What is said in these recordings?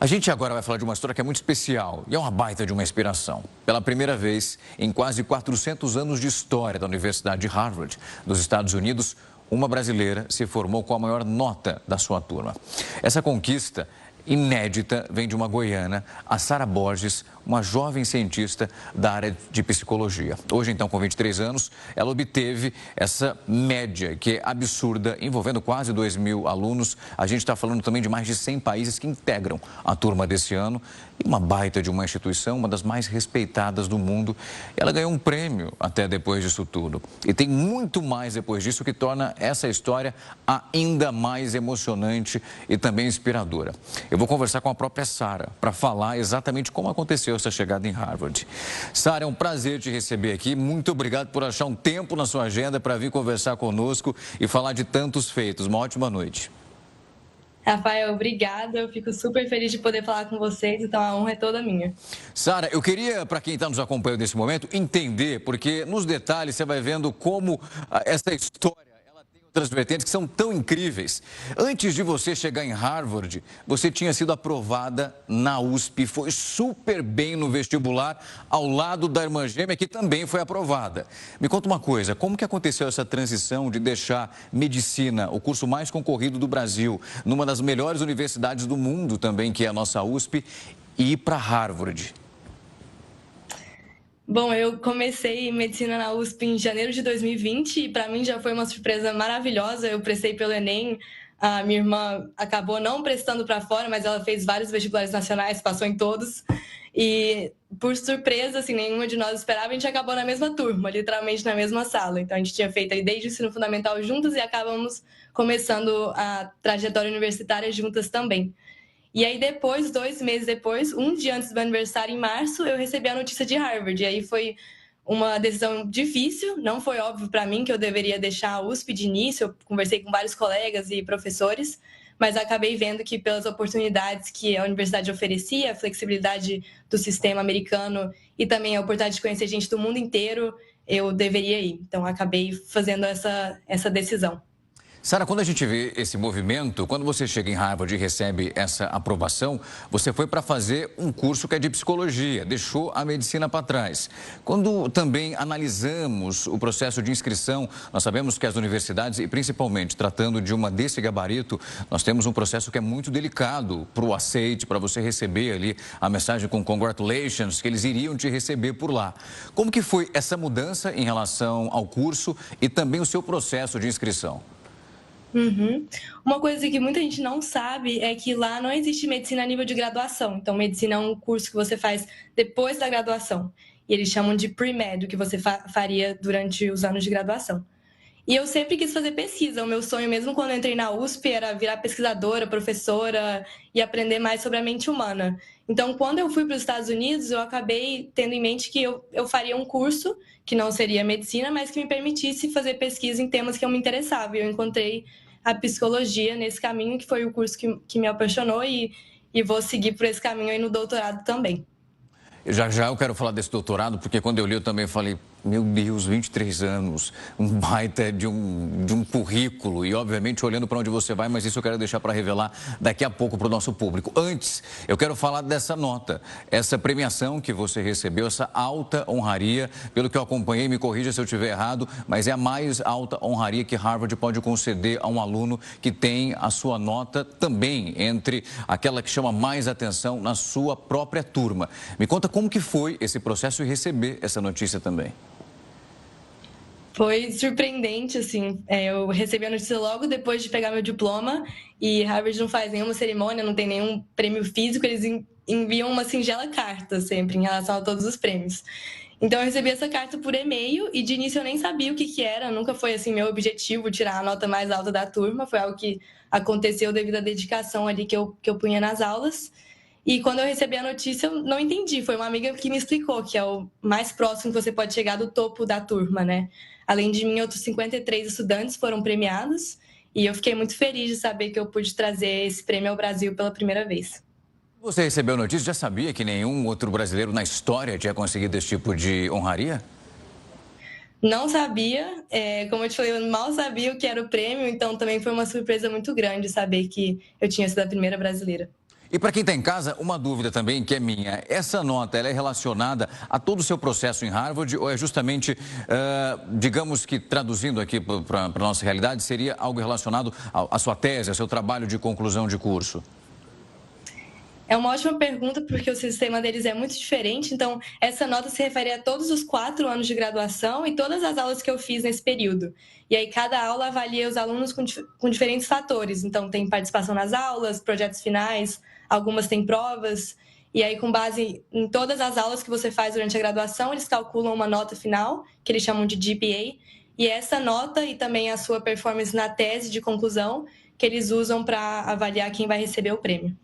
A gente agora vai falar de uma história que é muito especial e é uma baita de uma inspiração. Pela primeira vez em quase 400 anos de história da Universidade de Harvard, nos Estados Unidos, uma brasileira se formou com a maior nota da sua turma. Essa conquista inédita vem de uma goiana, a Sara Borges, uma jovem cientista da área de psicologia. Hoje, então, com 23 anos, ela obteve essa média, que é absurda, envolvendo quase 2.000 alunos. A gente está falando também de mais de 100 países que integram a turma desse ano. E uma baita de uma instituição, uma das mais respeitadas do mundo. Ela ganhou um prêmio até depois disso tudo. E tem muito mais depois disso que torna essa história ainda mais emocionante e também inspiradora. Eu vou conversar com a própria Sara para falar exatamente como aconteceu essa chegada em Harvard. Sara, é um prazer te receber aqui. Muito obrigado por achar um tempo na sua agenda para vir conversar conosco e falar de tantos feitos. Uma ótima noite. Rafael, obrigada. Eu fico super feliz de poder falar com vocês, então a honra é toda minha. Sara, eu queria, para quem está nos acompanhando nesse momento, entender, porque nos detalhes você vai vendo como essa história tem outras vertentes que são tão incríveis. Antes de você chegar em Harvard, você tinha sido aprovada na USP, foi super bem no vestibular, ao lado da irmã gêmea, que também foi aprovada. Me conta uma coisa, como que aconteceu essa transição de deixar medicina, o curso mais concorrido do Brasil, numa das melhores universidades do mundo também, que é a nossa USP, e ir para Harvard? Bom, eu comecei medicina na USP em janeiro de 2020 e para mim já foi uma surpresa maravilhosa. Eu prestei pelo Enem, a minha irmã acabou não prestando para fora, mas ela fez vários vestibulares nacionais, passou em todos. E por surpresa, assim, nenhuma de nós esperava, a gente acabou na mesma turma, literalmente na mesma sala. Então a gente tinha feito aí desde o ensino fundamental juntos e acabamos começando a trajetória universitária juntas também. E aí depois, 2 meses depois, um dia antes do meu aniversário, em março, eu recebi a notícia de Harvard. E aí foi uma decisão difícil, não foi óbvio para mim que eu deveria deixar a USP de início. Eu conversei com vários colegas e professores, mas acabei vendo que pelas oportunidades que a universidade oferecia, a flexibilidade do sistema americano e também a oportunidade de conhecer gente do mundo inteiro, eu deveria ir. Então acabei fazendo essa decisão. Sara, quando a gente vê esse movimento, quando você chega em Harvard e recebe essa aprovação, você foi para fazer um curso que é de psicologia, deixou a medicina para trás. Quando também analisamos o processo de inscrição, nós sabemos que as universidades, e principalmente tratando de uma desse gabarito, nós temos um processo que é muito delicado para o aceite, para você receber ali a mensagem com congratulations, que eles iriam te receber por lá. Como que foi essa mudança em relação ao curso e também o seu processo de inscrição? Uhum. Uma coisa que muita gente não sabe é que lá não existe medicina a nível de graduação. Então, medicina é um curso que você faz depois da graduação. E eles chamam de pre-med, o que você faria durante os anos de graduação. E eu sempre quis fazer pesquisa. O meu sonho, mesmo quando eu entrei na USP, era virar pesquisadora, professora e aprender mais sobre a mente humana. Então, quando eu fui para os Estados Unidos, eu acabei tendo em mente que eu faria um curso que não seria medicina, mas que me permitisse fazer pesquisa em temas que eu me interessava. E eu encontrei a psicologia nesse caminho, que foi o curso que me apaixonou e vou seguir por esse caminho aí no doutorado também. Já já eu quero falar desse doutorado, porque quando eu li eu também falei, meu Deus, 23 anos, um baita de um currículo e obviamente olhando para onde você vai, mas isso eu quero deixar para revelar daqui a pouco para o nosso público. Antes, eu quero falar dessa nota, essa premiação que você recebeu, essa alta honraria, pelo que eu acompanhei, me corrija se eu estiver errado, mas é a mais alta honraria que Harvard pode conceder a um aluno que tem a sua nota também entre aquela que chama mais atenção na sua própria turma. Me conta como que foi esse processo e receber essa notícia também. Foi surpreendente, assim. Eu recebi a notícia logo depois de pegar meu diploma e Harvard não faz nenhuma cerimônia, não tem nenhum prêmio físico, eles enviam uma singela carta sempre em relação a todos os prêmios. Então eu recebi essa carta por e-mail e de início eu nem sabia o que era, nunca foi assim meu objetivo tirar a nota mais alta da turma, foi algo que aconteceu devido à dedicação ali que eu punha nas aulas. E quando eu recebi a notícia, eu não entendi. Foi uma amiga que me explicou que é o mais próximo que você pode chegar do topo da turma, né? Além de mim, outros 53 estudantes foram premiados. E eu fiquei muito feliz de saber que eu pude trazer esse prêmio ao Brasil pela primeira vez. Você recebeu a notícia, já sabia que nenhum outro brasileiro na história tinha conseguido esse tipo de honraria? Não sabia, como eu te falei, eu mal sabia o que era o prêmio, então também foi uma surpresa muito grande saber que eu tinha sido a primeira brasileira. E para quem está em casa, uma dúvida também que é minha. Essa nota, ela é relacionada a todo o seu processo em Harvard ou é justamente, digamos que traduzindo aqui para a nossa realidade, seria algo relacionado à sua tese, ao seu trabalho de conclusão de curso? É uma ótima pergunta, porque o sistema deles é muito diferente. Então, essa nota se refere a todos os 4 anos de graduação e todas as aulas que eu fiz nesse período. E aí, cada aula avalia os alunos com diferentes fatores. Então, tem participação nas aulas, projetos finais, algumas têm provas. E aí, com base em todas as aulas que você faz durante a graduação, eles calculam uma nota final, que eles chamam de GPA. E essa nota e também a sua performance na tese de conclusão, que eles usam para avaliar quem vai receber o prêmio.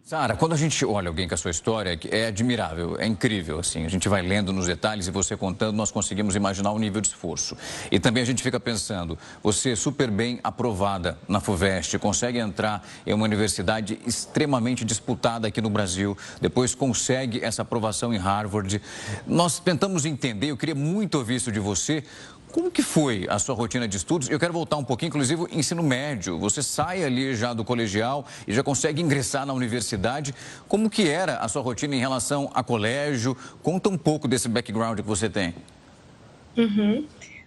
Sara, quando a gente olha alguém com a sua história, é admirável, é incrível, assim. A gente vai lendo nos detalhes e você contando, nós conseguimos imaginar o nível de esforço. E também a gente fica pensando, você super bem aprovada na FUVEST, consegue entrar em uma universidade extremamente disputada aqui no Brasil, depois consegue essa aprovação em Harvard. Nós tentamos entender, eu queria muito ouvir isso de você. Como que foi a sua rotina de estudos? Eu quero voltar um pouquinho, inclusive, ensino médio. Você sai ali já do colegial e já consegue ingressar na universidade. Como que era a sua rotina em relação a colégio? Conta um pouco desse background que você tem.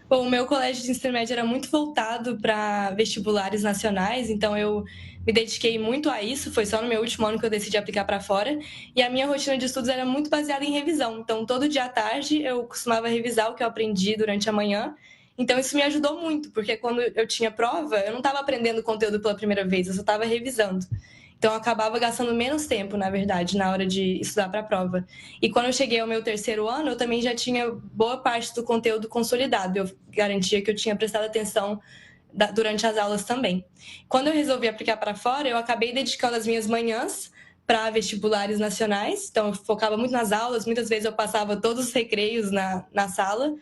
Bom, o meu colégio de ensino médio era muito voltado para vestibulares nacionais, então eu me dediquei muito a isso. Foi só no meu último ano que eu decidi aplicar para fora. E a minha rotina de estudos era muito baseada em revisão. Então, todo dia à tarde eu costumava revisar o que eu aprendi durante a manhã. Então, isso me ajudou muito, porque quando eu tinha prova, eu não estava aprendendo conteúdo pela primeira vez, eu só estava revisando. Então, eu acabava gastando menos tempo, na verdade, na hora de estudar para a prova. E quando eu cheguei ao meu terceiro ano, eu também já tinha boa parte do conteúdo consolidado. Eu garantia que eu tinha prestado atenção durante as aulas também. Quando eu resolvi aplicar para fora, eu acabei dedicando as minhas manhãs para vestibulares nacionais. Então, eu focava muito nas aulas. Muitas vezes eu passava todos os recreios na sala.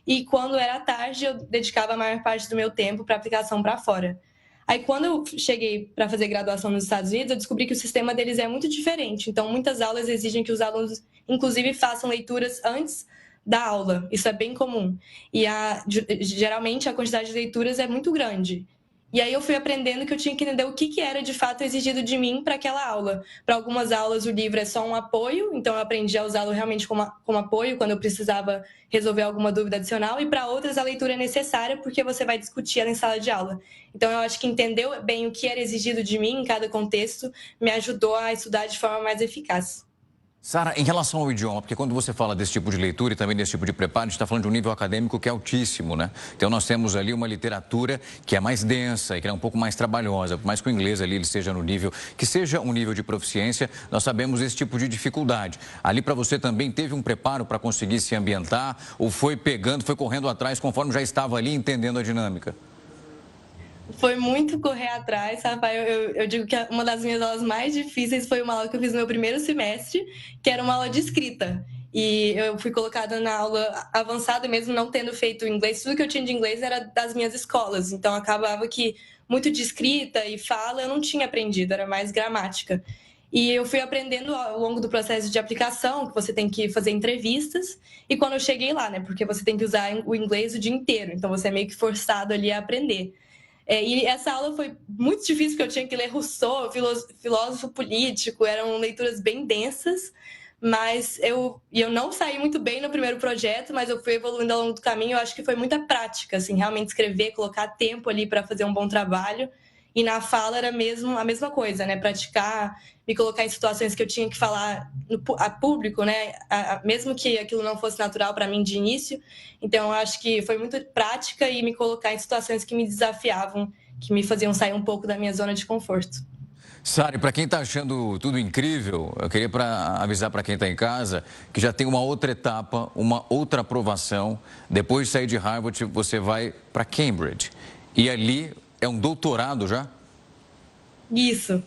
E quando era tarde, eu dedicava a maior parte do meu tempo para aplicação para fora. Aí, quando eu cheguei para fazer graduação nos Estados Unidos, eu descobri que o sistema deles é muito diferente. Então, muitas aulas exigem que os alunos, inclusive, façam leituras antes da aula. Isso é bem comum. E, geralmente, a quantidade de leituras é muito grande. E aí eu fui aprendendo que eu tinha que entender o que era de fato exigido de mim para aquela aula. Para algumas aulas o livro é só um apoio, então eu aprendi a usá-lo realmente como apoio quando eu precisava resolver alguma dúvida adicional, e para outras a leitura é necessária porque você vai discutir ela em sala de aula. Então eu acho que entender bem o que era exigido de mim em cada contexto me ajudou a estudar de forma mais eficaz. Sara, em relação ao idioma, porque quando você fala desse tipo de leitura e também desse tipo de preparo, a gente está falando de um nível acadêmico que é altíssimo, né? Então nós temos ali uma literatura que é mais densa e que é um pouco mais trabalhosa, por mais que o inglês ali ele seja no nível, que seja um nível de proficiência, nós sabemos esse tipo de dificuldade. Ali para você também teve um preparo para conseguir se ambientar ou foi pegando, foi correndo atrás conforme já estava ali entendendo a dinâmica? Foi muito correr atrás, Rafael. Eu digo que uma das minhas aulas mais difíceis foi uma aula que eu fiz no meu primeiro semestre, que era uma aula de escrita. E eu fui colocada na aula avançada, mesmo não tendo feito inglês. Tudo que eu tinha de inglês era das minhas escolas. Então, acabava que muito de escrita e fala eu não tinha aprendido, era mais gramática. E eu fui aprendendo ao longo do processo de aplicação, que você tem que fazer entrevistas. E quando eu cheguei lá, né? Porque você tem que usar o inglês o dia inteiro. Então, você é meio que forçado ali a aprender. E essa aula foi muito difícil, porque eu tinha que ler Rousseau, filósofo político, eram leituras bem densas, mas eu não saí muito bem no primeiro projeto, mas eu fui evoluindo ao longo do caminho. Eu acho que foi muita prática, assim, realmente escrever, colocar tempo ali para fazer um bom trabalho. E na fala era mesmo a mesma coisa, né? Praticar, me colocar em situações que eu tinha que falar a público, né? Mesmo que aquilo não fosse natural para mim de início. Então, eu acho que foi muito prática e me colocar em situações que me desafiavam, que me faziam sair um pouco da minha zona de conforto. Sara, para quem está achando tudo incrível, eu queria avisar para quem está em casa que já tem uma outra etapa, uma outra aprovação. Depois de sair de Harvard, você vai para Cambridge. E ali é um doutorado já? Isso.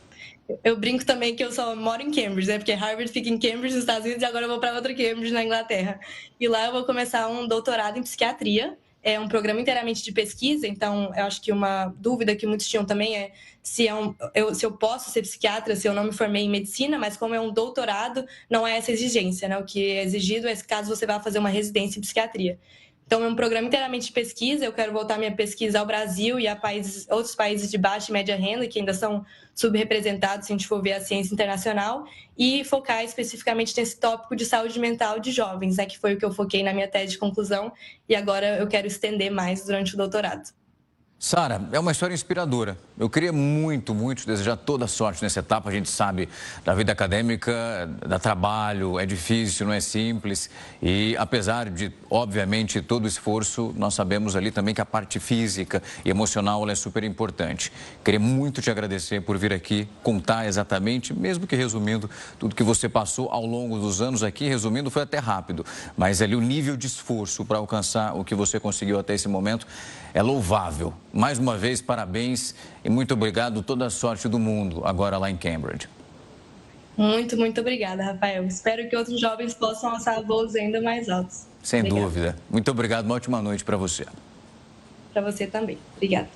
Eu brinco também que eu só moro em Cambridge, né? Porque Harvard fica em Cambridge, nos Estados Unidos, e agora eu vou para outra Cambridge, na Inglaterra. E lá eu vou começar um doutorado em psiquiatria. É um programa inteiramente de pesquisa, então eu acho que uma dúvida que muitos tinham também é se eu posso ser psiquiatra se eu não me formei em medicina, mas como é um doutorado, não é essa exigência, né? O que é exigido é caso você vá fazer uma residência em psiquiatria. Então, é um programa inteiramente de pesquisa. Eu quero voltar minha pesquisa ao Brasil e a outros países de baixa e média renda, que ainda são subrepresentados se a gente for ver a ciência internacional, e focar especificamente nesse tópico de saúde mental de jovens, né, que foi o que eu foquei na minha tese de conclusão, e agora eu quero estender mais durante o doutorado. Sara, é uma história inspiradora. Eu queria muito desejar toda a sorte nessa etapa. A gente sabe da vida acadêmica, dá trabalho, é difícil, não é simples. E apesar de, obviamente, todo o esforço, nós sabemos ali também que a parte física e emocional ela é super importante. Queria muito te agradecer por vir aqui contar exatamente, mesmo que resumindo, tudo que você passou ao longo dos anos aqui. Resumindo, foi até rápido, mas ali o nível de esforço para alcançar o que você conseguiu até esse momento é louvável. Mais uma vez, parabéns e muito obrigado. Toda a sorte do mundo agora lá em Cambridge. Muito obrigada, Rafael. Espero que outros jovens possam alçar voos ainda mais altos. Sem dúvida. Muito obrigado. Uma ótima noite para você. Para você também. Obrigada.